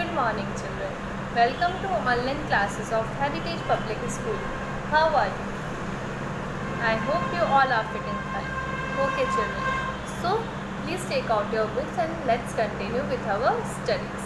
Good morning, children. Welcome to online classes of Heritage Public School. How are you? I hope you all are fit and fine. Okay, children. So, please take out your books and let's continue with our studies.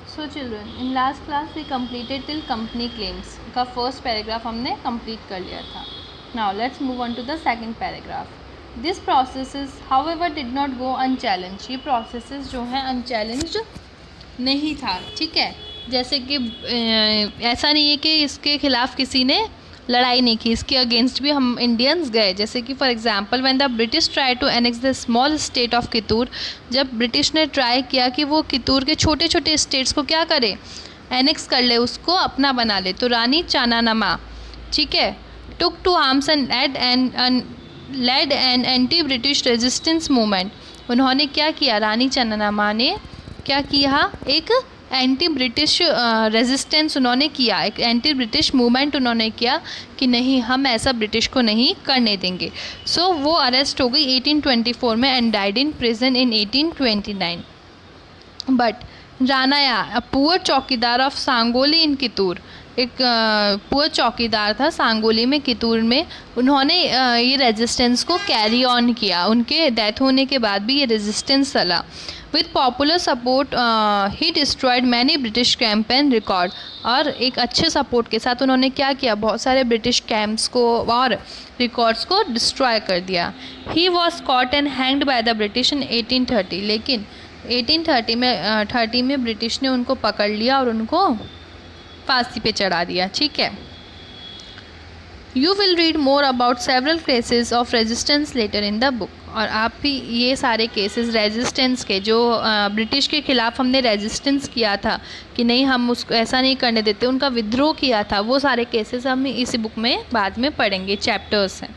So, children, in last class we completed till company claims. का first paragraph हमने complete कर लिया था. Now, let's move on to the second paragraph. This processes however did not go unchallenged. ये processes जो हैं unchallenged नहीं था. ठीक है, जैसे कि ऐसा नहीं है कि इसके खिलाफ किसी ने लड़ाई नहीं की, इसके अगेंस्ट भी हम इंडियंस गए. जैसे कि for example when the British try to annex the small state of Kittur. जब ब्रिटिश ने ट्राई किया कि वो कितूर के छोटे छोटे स्टेट्स को क्या करे, एनेक्स कर ले, उसको अपना बना ले, तो रानी चानानमा, ठीक है, took to arms and led an anti British resistance movement. उन्होंने क्या किया, रानी चन्नामा ने क्या किया, एक एंटी ब्रिटिश रेजिस्टेंस उन्होंने किया, एक एंटी ब्रिटिश मूवमेंट उन्होंने किया कि नहीं, हम ऐसा ब्रिटिश को नहीं करने देंगे. सो वो अरेस्ट हो गई 1824 में and died in prison in 1829. But Rayanna, a poor chowkidar of Sangolli in Kittur, एक पुअर चौकीदार था सांगोली में, कितूर में. उन्होंने ये रेजिस्टेंस को कैरी ऑन किया. उनके डेथ होने के बाद भी ये रेजिस्टेंस चला. With popular support he destroyed many British camp and record. और एक अच्छे सपोर्ट के साथ उन्होंने क्या किया, बहुत सारे ब्रिटिश कैंप्स को और रिकॉर्ड्स को डिस्ट्रॉय कर दिया. He was caught and hanged by the British in 1830. लेकिन 1830 में ब्रिटिश ने उनको पकड़ लिया और उनको फांसी पे चढ़ा दिया. ठीक है, you will read more about several cases of resistance later in the book. और आप भी ये सारे केसेस रेजिस्टेंस के, जो ब्रिटिश के ख़िलाफ़ हमने रेजिस्टेंस किया था कि नहीं हम उसको ऐसा नहीं करने देते, उनका विद्रोह किया था, वो सारे केसेस हम इसी बुक में बाद में पढ़ेंगे, चैप्टर्स हैं.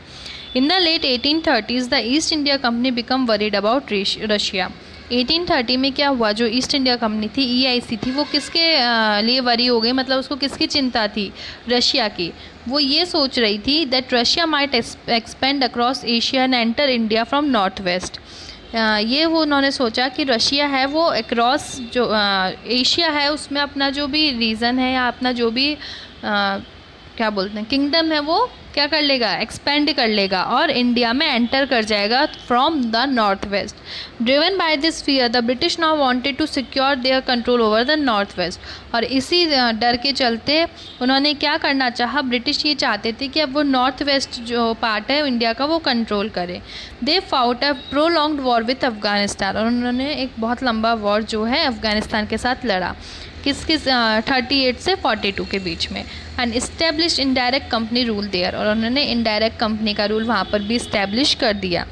In the late 1830s the East India Company become worried about Russia. 1830 में क्या हुआ, जो ईस्ट इंडिया कंपनी थी, EIC थी, वो किसके लिए वरी हो गई, मतलब उसको किसकी चिंता थी, रशिया की. वो ये सोच रही थी that Russia might expand across Asia and enter India from north west. ये वो उन्होंने सोचा कि रशिया है वो अक्रॉस जो एशिया है उसमें अपना जो भी रीजन है या अपना जो भी क्या बोलते हैं किंगडम है, वो क्या कर लेगा, एक्सपेंड कर लेगा और इंडिया में एंटर कर जाएगा from the north west. Driven by this fear the British now wanted to secure their control over the north west. और इसी डर के चलते उन्होंने क्या करना चाहा, ब्रिटिश ये चाहते थे कि अब वो नॉर्थ वेस्ट जो पार्ट है इंडिया का वो कंट्रोल करे. They fought a prolonged war with Afghanistan. और उन्होंने एक बहुत लंबा वॉर जो है अफगानिस्तान के साथ लड़ा, किस 38 से 42 के बीच में. And establish indirect company rule there. और उन्होंने इनडायरेक्ट कंपनी का रूल वहाँ पर भी इस्टेब्लिश कर दिया.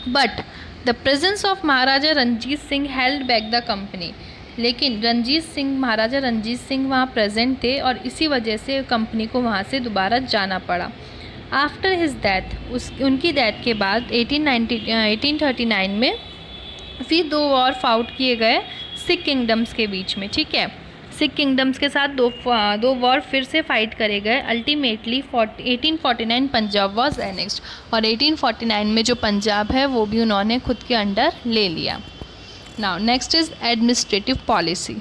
But the presence of Maharaja Ranjit Singh held back the company. लेकिन महाराजा रंजीत सिंह वहाँ प्रेजेंट थे और इसी वजह से कंपनी को वहाँ से दोबारा जाना पड़ा. आफ्टर हिज डेथ, उनकी डेथ के बाद 1839 में फिर 2 वॉर फाउट किए गए सिख किंगडम्स के बीच में. ठीक है, सिख किंगडम्स के साथ दो वॉर फिर से फाइट करे गए. Ultimately 1849 Punjab was annexed. और 1849 में जो पंजाब है वो भी उन्होंने खुद के अंडर ले लिया. Now next is administrative policy.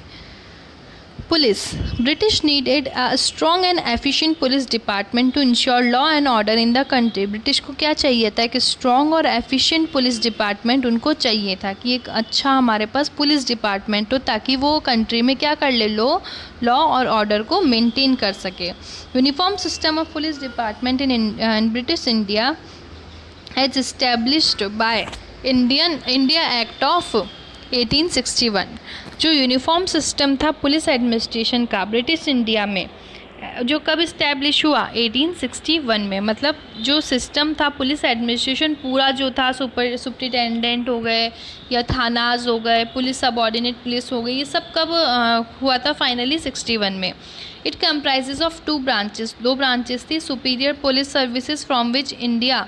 Police. British needed a strong and efficient police department to ensure law and order in the country. British को क्या चाहिए था, कि स्ट्रॉन्ग और एफिशिएंट पुलिस डिपार्टमेंट उनको चाहिए था, कि एक अच्छा हमारे पास पुलिस डिपार्टमेंट हो ताकि वो कंट्री में क्या कर ले, लॉ और ऑर्डर को मेंटेन कर सके. Uniform system of police department in British India has established by India act of 1861. जो यूनिफॉर्म सिस्टम था पुलिस एडमिनिस्ट्रेशन का ब्रिटिश इंडिया में, जो कब इस्टेब्लिश हुआ, 1861 में. मतलब जो सिस्टम था पुलिस एडमिनिस्ट्रेशन पूरा जो था, सुप्रिटेंडेंट हो गए या थानाज हो गए, पुलिस सबऑर्डिनेट पुलिस हो गई, ये सब कब हुआ था, फाइनली 61 में. It comprises of 2 branches. 2 branches थी. Superior police services from which India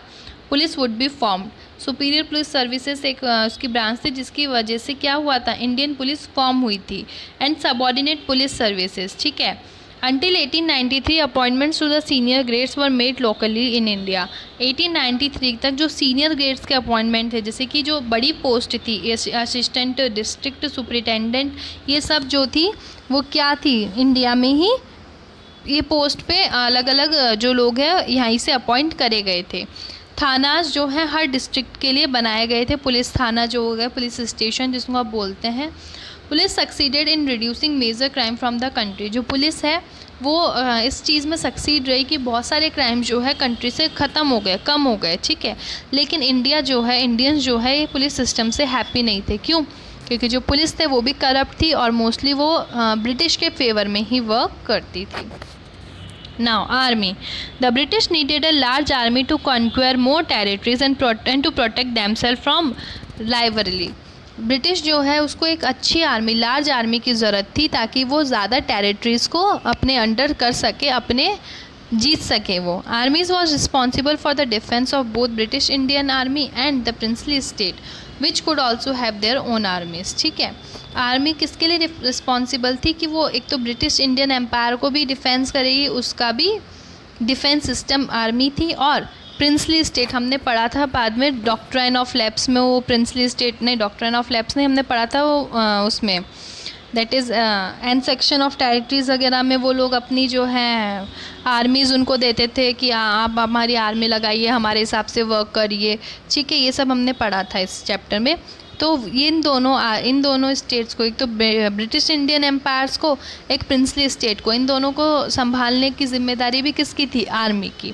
police would be formed. Superior police services एक उसकी ब्रांच थी जिसकी वजह से क्या हुआ था, इंडियन पुलिस फॉर्म हुई थी. And subordinate police services. ठीक है, Until 1893 appointments to the senior grades were made locally in India. 1893 तक जो सीनियर ग्रेड्स के अपॉइंटमेंट थे, जैसे कि जो बड़ी पोस्ट थी असिस्टेंट डिस्ट्रिक्ट सुपरिटेंडेंट, ये सब जो थी वो क्या थी, इंडिया में ही ये पोस्ट पे अलग अलग जो लोग हैं यहीं से अपॉइंट करे गए थे। थानास जो हैं हर डिस्ट्रिक्ट के लिए बनाए गए थे, पुलिस थाना जो हो गया, पुलिस स्टेशन जिसको आप बोलते हैं। Police succeeded in reducing major crime from the country. जो पुलिस है वो इस चीज़ में सक्सीड रही कि बहुत सारे क्राइम जो है कंट्री से ख़त्म हो गए, कम हो गए, ठीक है। लेकिन इंडिया जो है, इंडियंस जो है, ये पुलिस सिस्टम से हैप्पी नहीं थे। क्यों? क्योंकि जो पुलिस थे वो भी करप्ट थी और मोस्टली वो ब्रिटिश के फेवर में ही वर्क करती थी। Now, army. The British needed a large army to conquer more territories and to protect themselves from rivalry. British जो है उसको एक अच्छी आर्मी, लार्ज आर्मी की ज़रूरत थी ताकि वो ज़्यादा टेरिटरीज़ को अपने अंडर कर सके, अपने जीत सके वो। Armies was responsible for the defence of both British Indian army and the princely state which could also have their own armies, ठीक है। आर्मी किसके लिए रिस्पॉन्सिबल थी कि वो एक तो ब्रिटिश इंडियन एम्पायर को भी डिफेंस करेगी, उसका भी डिफेंस सिस्टम आर्मी थी। और प्रिंसली स्टेट हमने पढ़ा था बाद में डॉक्ट्राइन ऑफ लैप्स में, वो प्रिंसली स्टेट नहीं, डॉक्ट्राइन ऑफ लैप्स नहीं, हमने पढ़ा था वो उसमें, that is an section of territories वगैरह में वो लोग अपनी जो है आर्मीज़ उनको देते थे कि आप हमारी आर्मी लगाइए, हमारे हिसाब से वर्क करिए, ठीक है। ये सब हमने पढ़ा था इस चैप्टर में। तो ये इन दोनों स्टेट्स को, एक तो ब्रिटिश इंडियन एम्पायर्स को, एक प्रिंसली स्टेट को, इन दोनों को संभालने की जिम्मेदारी भी किसकी थी? आर्मी की।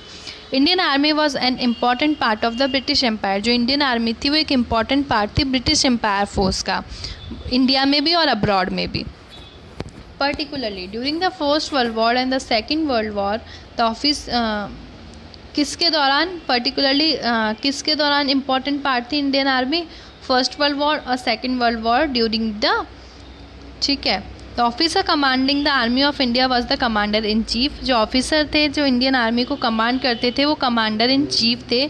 Indian army was an important part of the British empire. जो इंडियन आर्मी थी वो एक इम्पॉर्टेंट पार्ट थी ब्रिटिश एम्पायर फोर्स का, इंडिया में भी और अब्रॉड में भी। Particularly during the first world war and the second world war the office किसके दौरान, पर्टिकुलरली किसके दौरान इम्पॉर्टेंट पार्ट थी Indian army? First world war और second world war during the, ठीक है। The officer commanding the army of India was the commander in chief. जो officer थे जो इंडियन आर्मी को कमांड करते थे वो कमांडर इन चीफ थे।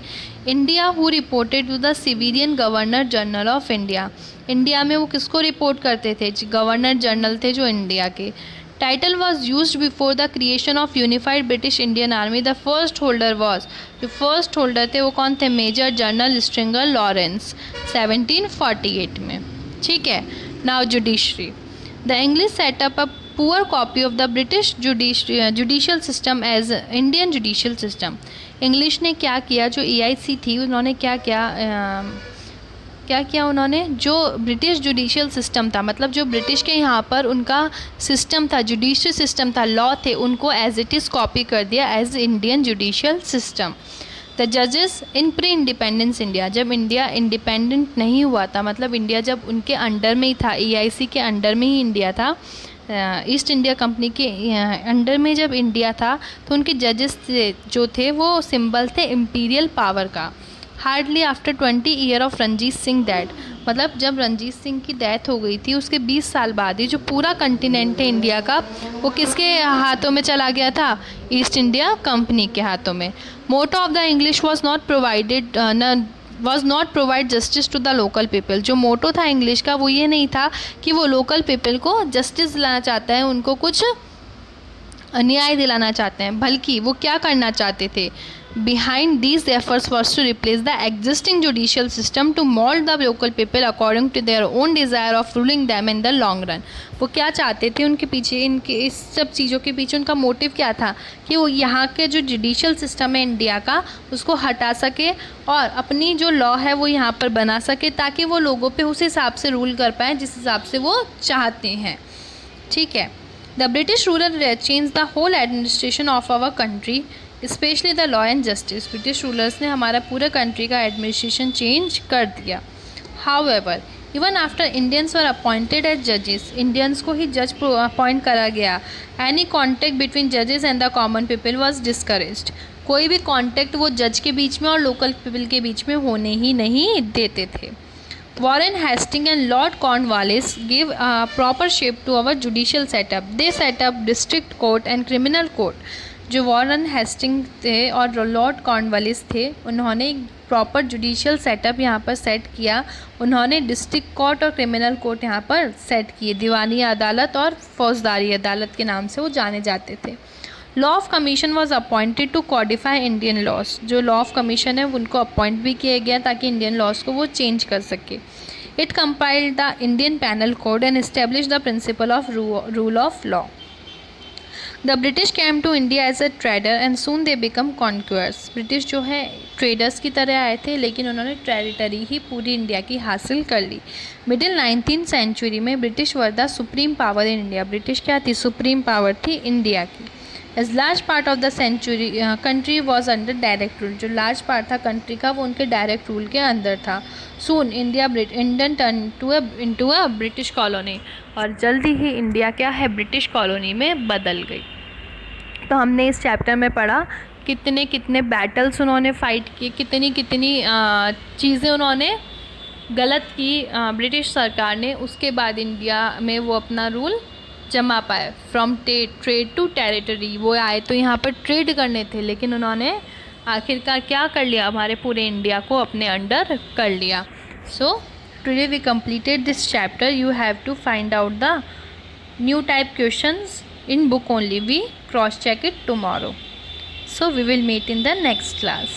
India who reported to the civilian governor general of India. India में वो किसको रिपोर्ट करते थे? गवर्नर जनरल थे जो इंडिया के। Title was use before the creation of unified British Indian army. The first holder was, जो फर्स्ट होल्डर थे वो कौन थे? मेजर जनरल स्ट्रिंगर लॉरेंस 1748 में, ठीक है। Now judiciary. The English setup a poor copy of the British judicial system as Indian judicial system. English ने क्या किया, जो EIC थी उन्होंने क्या किया उन्होंने, जो ब्रिटिश जुडिशियल सिस्टम था, मतलब जो ब्रिटिश के यहाँ पर उनका सिस्टम था, जुडिशियल सिस्टम था, लॉ थे, उनको एज इट इज़ कॉपी कर दिया as Indian judicial system. The जजेस इन प्री इंडिपेंडेंस इंडिया। जब इंडिया इंडिपेंडेंट नहीं हुआ था, मतलब इंडिया जब उनके अंडर में ही था, EIC के अंडर में ही इंडिया था, ईस्ट इंडिया कंपनी के अंडर में जब इंडिया था, तो उनके जजेस जो थे वो सिंबल थे इम्पीरियल पावर का। Hardly after 20 year of Ranjit Singh death, मतलब जब रंजीत सिंह की डेथ हो गई थी उसके 20 साल बाद ही जो पूरा कंटिनेंट है इंडिया का वो किसके हाथों में चला गया था? ईस्ट इंडिया कंपनी के हाथों में। Motto of the English was not provide justice to the local people. जो मोटो था इंग्लिश का वो ये नहीं था कि वो लोकल पीपल को जस्टिस दिलाना चाहता है, उनको कुछ न्याय दिलाना चाहते हैं, बल्कि वो क्या करना चाहते थे? Behind these efforts was to replace the existing judicial system to mold the local people according to their own desire of ruling them in the long run. वो क्या चाहते थे? उनके पीछे, इनके इस सब चीज़ों के पीछे उनका मोटिव क्या था कि वो यहाँ के जो जुडिशियल सिस्टम है इंडिया का उसको हटा सके और अपनी जो लॉ है वो यहाँ पर बना सके, ताकि वो लोगों पे उस हिसाब से रूल कर पाएँ जिस हिसाब से वो चाहते हैं, ठीक है। The British ruler change the whole administration of our country specially the law and justice. British rulers ने हमारा पूरे कंट्री का एडमिनिस्ट्रेशन चेंज कर दिया। However even after Indians were appointed as जजेस, इंडियंस को ही जज अपॉइंट करा गया, एनी कॉन्टैक्ट बिटवीन जजेस and the common people was discouraged. कोई भी कॉन्टैक्ट वो जज के बीच में और लोकल पीपल के बीच में होने ही नहीं देते थे। Warren Hasting and Lord Cornwallis give proper shape to our judicial setup. They setup district court and criminal court. जो वॉरेन हेस्टिंग थे और लॉर्ड कॉर्नवालिस थे, उन्होंने प्रॉपर जुडिशियल सेटअप यहाँ पर सेट किया। उन्होंने डिस्ट्रिक्ट कोर्ट और क्रिमिनल कोर्ट यहाँ पर सेट किए। दीवानी अदालत और फौजदारी अदालत के नाम से वो जाने जाते थे। Law of commission was appointed to codify Indian laws. जो लॉ ऑफ कमीशन है उनको अपॉइंट भी किया गया ताकि इंडियन लॉज को वो चेंज कर सके। It compiled the Indian penal code and establish the principle of rule of law. The British came to India as a trader and soon they become conquerors. British जो है traders की तरह आए थे, लेकिन उन्होंने टेरिटरी ही पूरी इंडिया की हासिल कर ली। मिडिल 19th सेंचुरी में British were the supreme power in India. British क्या थी? सुप्रीम पावर थी इंडिया की। As large part of the century country was under direct rule. जो लार्ज पार्ट था कंट्री का वो उनके डायरेक्ट रूल के अंदर था। Soon Indian turn into a British colony. और जल्दी ही इंडिया क्या है? ब्रिटिश कॉलोनी में बदल गई। तो हमने इस चैप्टर में पढ़ा कितने कितने बैटल्स उन्होंने फ़ाइट किए, कितनी कितनी चीज़ें उन्होंने गलत की ब्रिटिश सरकार ने। उसके बाद इंडिया में वो अपना रूल जमा पाए। From trade to territory. वो आए तो यहाँ पर ट्रेड करने थे, लेकिन उन्होंने आखिरकार क्या कर लिया? हमारे पूरे इंडिया को अपने अंडर कर लिया। So today we completed this chapter. You have to find out the new type questions in book only. We cross check it tomorrow. So we will meet in the next class.